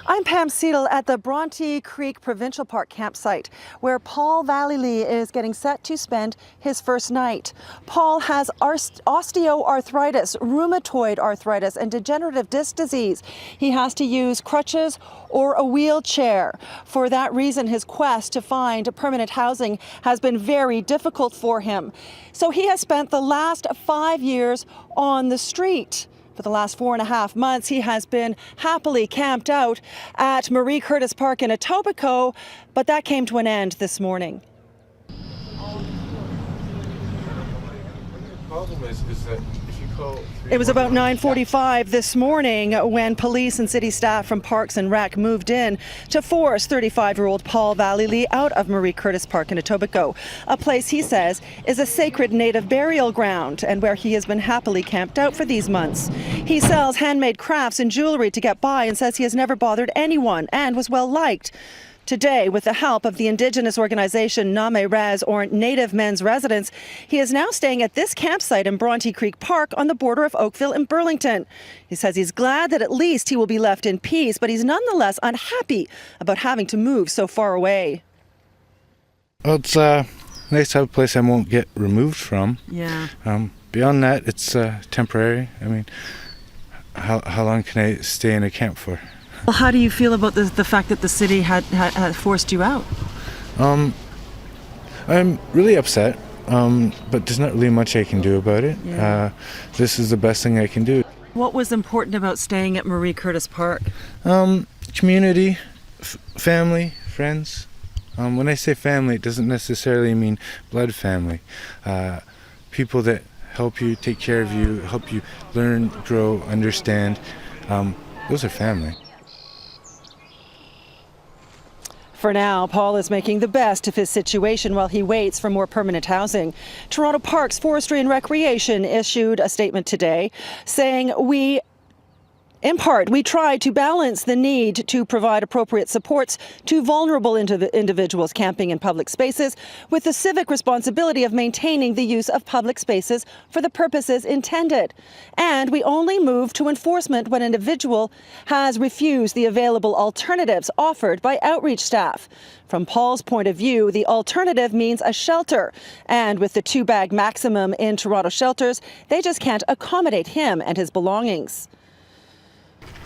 I'm Pam Seidel at the Bronte Creek Provincial Park campsite, where Paul Vallely is getting set to spend his first night. Paul has osteoarthritis, rheumatoid arthritis, and degenerative disc disease. He has to use crutches or a wheelchair. For that reason, his quest to find permanent housing has been very difficult for him. So he has spent the last 5 years on the street. For the last 4.5 months, he has been happily camped out at Marie Curtis Park in Etobicoke, but that came to an end this morning. The problem is that if you call... It was about 9:45 this morning when police and city staff from Parks and Rec moved in to force 35-year-old Paul Vallely out of Marie Curtis Park in Etobicoke, a place he says is a sacred native burial ground and where he has been happily camped out for these months. He sells handmade crafts and jewelry to get by and says he has never bothered anyone and was well liked. Today, with the help of the Indigenous organization Name Res, or Native Men's Residence, he is now staying at this campsite in Bronte Creek Park on the border of Oakville and Burlington. He says he's glad that at least he will be left in peace, but he's nonetheless unhappy about having to move so far away. Well, it's nice to have a place I won't get removed from. Yeah. Beyond that, it's temporary. I mean, how long can I stay in a camp for? Well, how do you feel about the fact that the city had forced you out? I'm really upset, but there's not really much I can do about it. Yeah. This is the best thing I can do. What was important about staying at Marie Curtis Park? Community, family, friends. When I say family, it doesn't necessarily mean blood family. People that help you, take care of you, help you learn, grow, understand. Those are family. For now, Paul is making the best of his situation while he waits for more permanent housing. Toronto Parks, Forestry and Recreation issued a statement today saying in part, we try to balance the need to provide appropriate supports to vulnerable individuals camping in public spaces with the civic responsibility of maintaining the use of public spaces for the purposes intended. And we only move to enforcement when an individual has refused the available alternatives offered by outreach staff. From Paul's point of view, the alternative means a shelter. And with the 2-bag maximum in Toronto shelters, they just can't accommodate him and his belongings.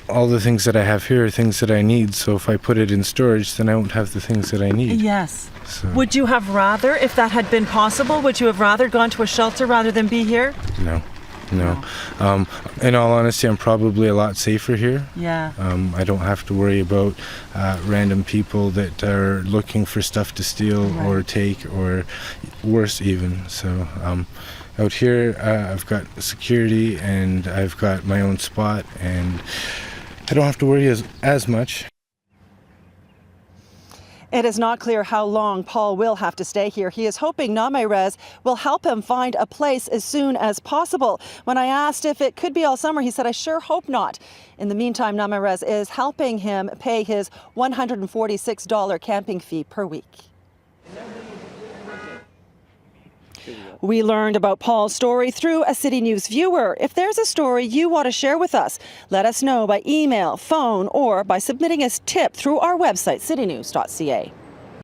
All the things that I have here are things that I need, so if I put it in storage, then I won't have the things that I need. Yes. So. Would you have rather, if that had been possible, would you have rather gone to a shelter rather than be here? No. In all honesty, I'm probably a lot safer here. Yeah. I don't have to worry about random people that are looking for stuff to steal or take, or worse even. So out here, I've got security and I've got my own spot, and I don't have to worry as much. It is not clear how long Paul will have to stay here. He is hoping Name Res will help him find a place as soon as possible. When I asked if it could be all summer, he said, I sure hope not. In the meantime, Name Res is helping him pay his $146 camping fee per week. We learned about Paul's story through a City News viewer. If there's a story you want to share with us, let us know by email, phone, or by submitting a tip through our website, citynews.ca.